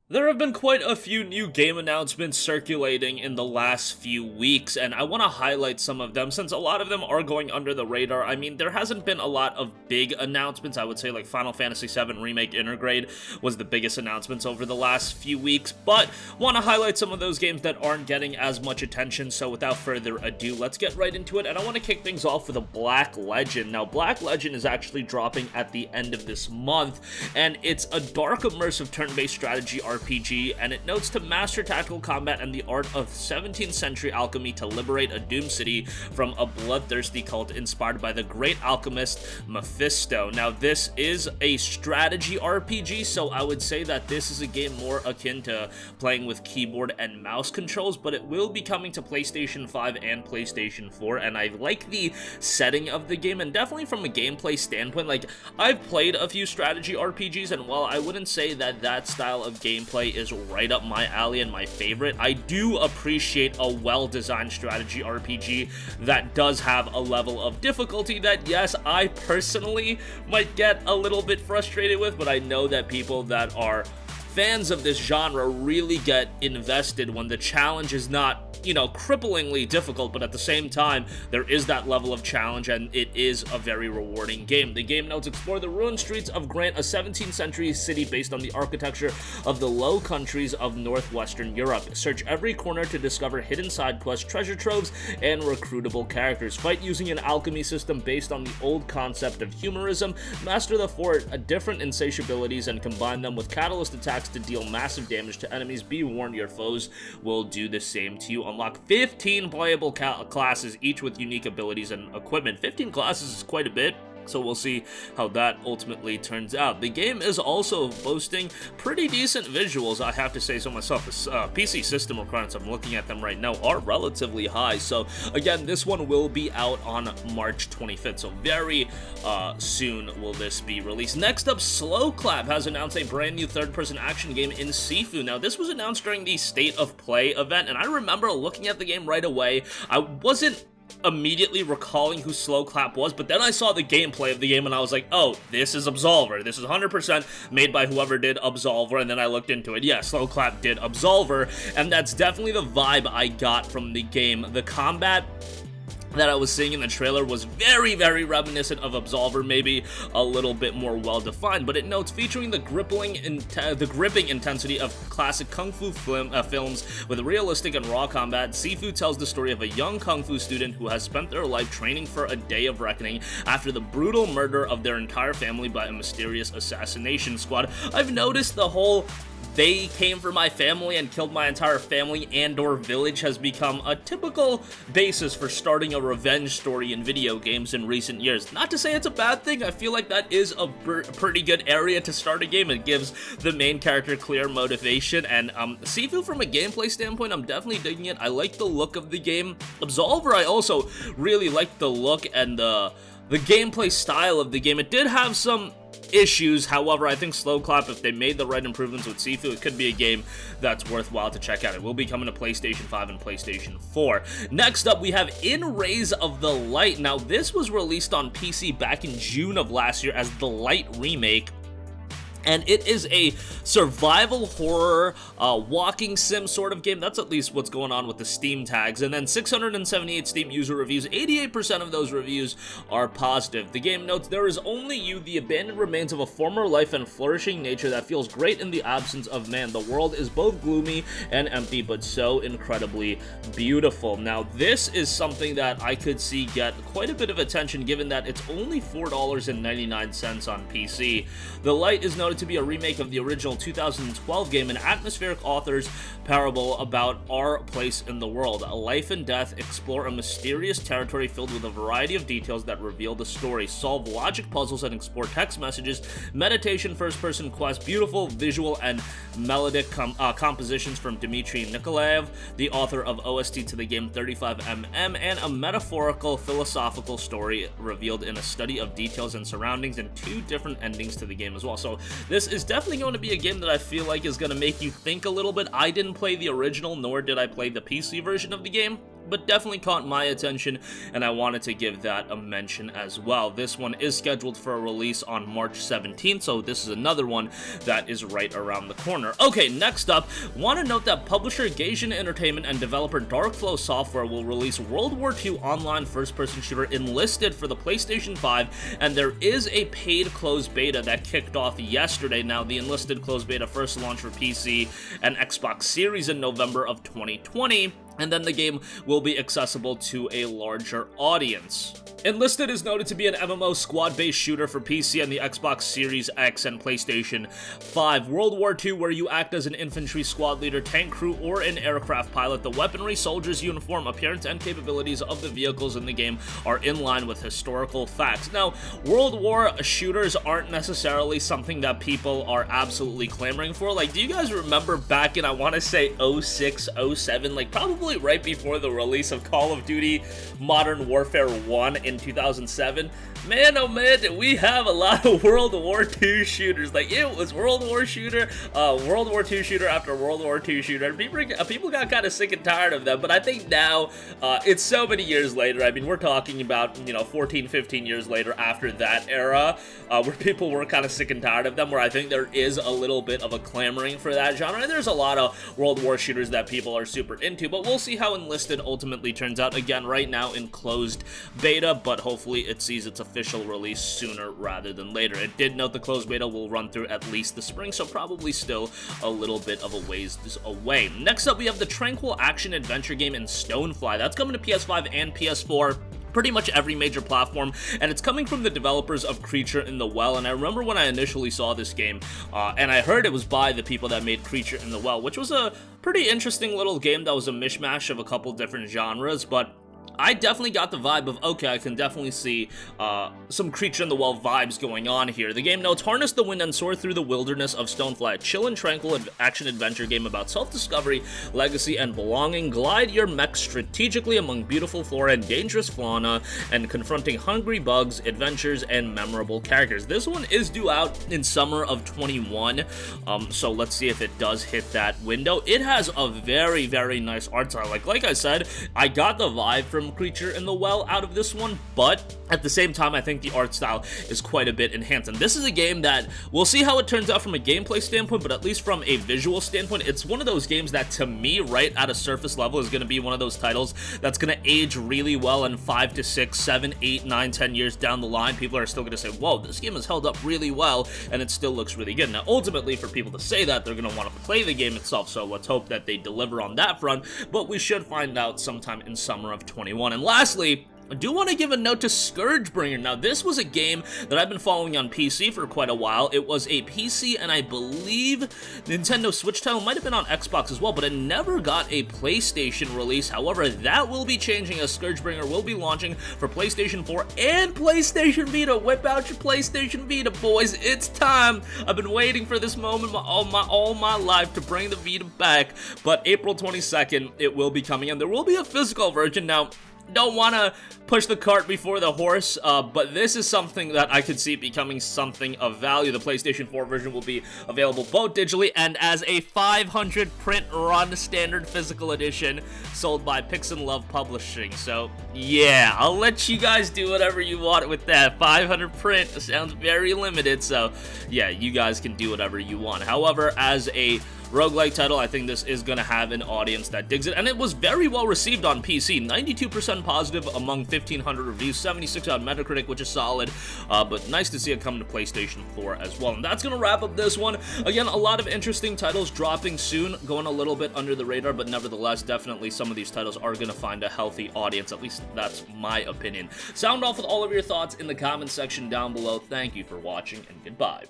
There have been quite a few new game announcements circulating in the last few weeks, and I want to highlight some of them since a lot of them are going under the radar. I mean, there hasn't been a lot of big announcements. I would say like Final Fantasy VII Remake Intergrade was the biggest announcements over the last few weeks, but want to highlight some of those games that aren't getting as much attention. So without further ado, let's get right into it, and I want to kick things off with a Black Legend. Now, Black Legend is actually dropping at the end of this month, and it's a dark immersive turn-based strategy RPG, and it notes to master tactical combat and the art of 17th century alchemy to liberate a doomed city from a bloodthirsty cult inspired by the great alchemist Mephisto. Now, this is a strategy RPG, so I would say that this is a game more akin to playing with keyboard and mouse controls, but it will be coming to PlayStation 5 and PlayStation 4, and I like the setting of the game, and definitely from a gameplay standpoint, like, I've played a few strategy RPGs, and while I wouldn't say that that style of gameplay is right up my alley and my favorite, I do appreciate a well-designed strategy RPG that does have a level of difficulty that, yes, I personally might get a little bit frustrated with, but I know that people that are fans of this genre really get invested when the challenge is not, cripplingly difficult, but at the same time, there is that level of challenge, and it is a very rewarding game. The game notes explore the ruined streets of Grant, a 17th century city based on the architecture of the Low Countries of northwestern Europe. Search every corner to discover hidden side quests, treasure troves, and recruitable characters. Fight using an alchemy system based on the old concept of humorism. Master the four different insatiabilities and combine them with catalyst attacks to deal massive damage to enemies. Be warned, your foes will do the same to you. Unlock 15 playable classes, each with unique abilities and equipment. 15 classes is quite a bit, so we'll see how that ultimately turns out. The game is also boasting pretty decent visuals, I have to say so myself. The PC system requirements, I'm looking at them right now, are relatively high. So again, this one will be out on March 25th, so very soon will this be released. Next up, Slow Clap has announced a brand new third-person action game in Sifu. Now, this was announced during the State of Play event, and I remember looking at the game right away. I wasn't immediately recalling who Slow Clap was, but then I saw the gameplay of the game and I was like, oh, this is Absolver. This is 100% made by whoever did Absolver, and then I looked into it. Yeah, Slow Clap did Absolver, and that's definitely the vibe I got from the game. The combat that I was seeing in the trailer was very, very reminiscent of Absolver, maybe a little bit more well-defined, but it notes featuring the gripping intensity of classic kung fu films with realistic and raw combat. Sifu tells the story of a young kung fu student who has spent their life training for a day of reckoning after the brutal murder of their entire family by a mysterious assassination squad. I've noticed the whole "they came for my family and killed my entire family and/or village" has become a typical basis for starting a revenge story in video games in recent years. Not to say it's a bad thing, I feel like that is a pretty good area to start a game. It gives the main character clear motivation, and Sifu, from a gameplay standpoint, I'm definitely digging it. I like the look of the game. Absolver, I also really like the look and the gameplay style of the game. It did have some issues, however, I think Slow Clap, if they made the right improvements with Sifu, it could be a game that's worthwhile to check out. It will be coming to PlayStation 5 and PlayStation 4. Next up, we have In Rays of the Light. Now, this was released on PC back in June of last year as the Light Remake, and it is a survival horror, walking sim sort of game. That's at least what's going on with the Steam tags. And then 678 Steam user reviews. 88% of those reviews are positive. The game notes, there is only you, the abandoned remains of a former life and flourishing nature that feels great in the absence of man. The world is both gloomy and empty, but so incredibly beautiful. Now, this is something that I could see get quite a bit of attention, given that it's only $4.99 on PC. The Light is noted to be a remake of the original 2012 game, an atmospheric author's parable about our place in the world. Life and death explore a mysterious territory filled with a variety of details that reveal the story. Solve logic puzzles and explore text messages, meditation, first-person quests, beautiful visual and melodic compositions from Dmitry Nikolaev, the author of OST to the game 35mm, and a metaphorical philosophical story revealed in a study of details and surroundings, and 2 different endings to the game as well. So this is definitely going to be a game that I feel like is going to make you think a little bit. I didn't play the original, nor did I play the PC version of the game, but definitely caught my attention, and I wanted to give that a mention as well. This one is scheduled for a release on March 17th, so this is another one that is right around the corner. Okay, next up, want to note that publisher Gaijin Entertainment and developer Darkflow Software will release World War II online first-person shooter Enlisted for the PlayStation 5, and there is a paid closed beta that kicked off yesterday. Now, the Enlisted closed beta first launched for PC and Xbox Series in November of 2020, and then the game will be accessible to a larger audience. Enlisted is noted to be an MMO squad-based shooter for PC and the Xbox Series X and PlayStation 5. World War II, where you act as an infantry squad leader, tank crew, or an aircraft pilot. The weaponry, soldiers' uniform, appearance, and capabilities of the vehicles in the game are in line with historical facts. Now, World War shooters aren't necessarily something that people are absolutely clamoring for. Like, do you guys remember back in, I want to say, 06, 07, like probably right before the release of Call of Duty Modern Warfare 1 in 2007, man, oh man, did we have a lot of World War II shooters. Like, it was World War II shooter after World War II shooter, and people got kind of sick and tired of them. But I think now, it's so many years later. I mean, we're talking about, 14, 15 years later after that era, where people were kind of sick and tired of them, where I think there is a little bit of a clamoring for that genre, and there's a lot of World War shooters that people are super into, but we'll see how Enlisted ultimately turns out. Again, right now in closed beta, but hopefully it sees its official release sooner rather than later. It did note the closed beta will run through at least the spring, so probably still a little bit of a ways away. Next up, we have the Tranquil action-adventure game in Stonefly. That's coming to PS5 and PS4. Pretty much every major platform, and it's coming from the developers of Creature in the Well. And I remember when I initially saw this game, and I heard it was by the people that made Creature in the Well, which was a pretty interesting little game that was a mishmash of a couple different genres, but I definitely got the vibe of, okay, I can definitely see some Creature in the Well vibes going on here. The game notes, harness the wind and soar through the wilderness of Stonefly, a chill and tranquil action-adventure game about self-discovery, legacy, and belonging. Glide your mech strategically among beautiful flora and dangerous fauna, and confronting hungry bugs, adventures, and memorable characters. This one is due out in summer of 21, so let's see if it does hit that window. It has a very, very nice art style. Like I said, I got the vibe from Creature in the Well out of this one, but at the same time, I think the art style is quite a bit enhanced. And this is a game that we'll see how it turns out from a gameplay standpoint, but at least from a visual standpoint, it's one of those games that, to me, right at a surface level, is going to be one of those titles that's going to age really well, and 5 to 6, 7, 8, 9, 10 years down the line, people are still going to say, whoa, this game has held up really well, and it still looks really good. Now, ultimately, for people to say that, they're going to want to play the game itself, so let's hope that they deliver on that front, but we should find out sometime in summer of 21. And lastly, I do want to give a note to Scourgebringer. Now, this was a game that I've been following on PC for quite a while. It was a PC and I believe Nintendo Switch title, might have been on Xbox as well, but it never got a PlayStation release. However, that will be changing as Scourgebringer will be launching for PlayStation 4 and PlayStation Vita. Whip out your PlayStation Vita, boys. It's time. I've been waiting for this moment all my life to bring the Vita back, but April 22nd, it will be coming, and there will be a physical version. Now, don't want to push the cart before the horse, but this is something that I could see becoming something of value. The PlayStation 4 version will be available both digitally and as a 500 print run standard physical edition sold by Pix and Love Publishing. So yeah, I'll let you guys do whatever you want with that. 500 print sounds very limited, so yeah, you guys can do whatever you want. However, as a roguelike title, I think this is going to have an audience that digs it, and it was very well received on PC. 92% positive among 1,500 reviews, 76 on Metacritic, which is solid, but nice to see it come to PlayStation 4 as well. And that's going to wrap up this one. Again, a lot of interesting titles dropping soon, going a little bit under the radar, but nevertheless, definitely some of these titles are going to find a healthy audience. At least that's my opinion. Sound off with all of your thoughts in the comment section down below. Thank you for watching, and goodbye.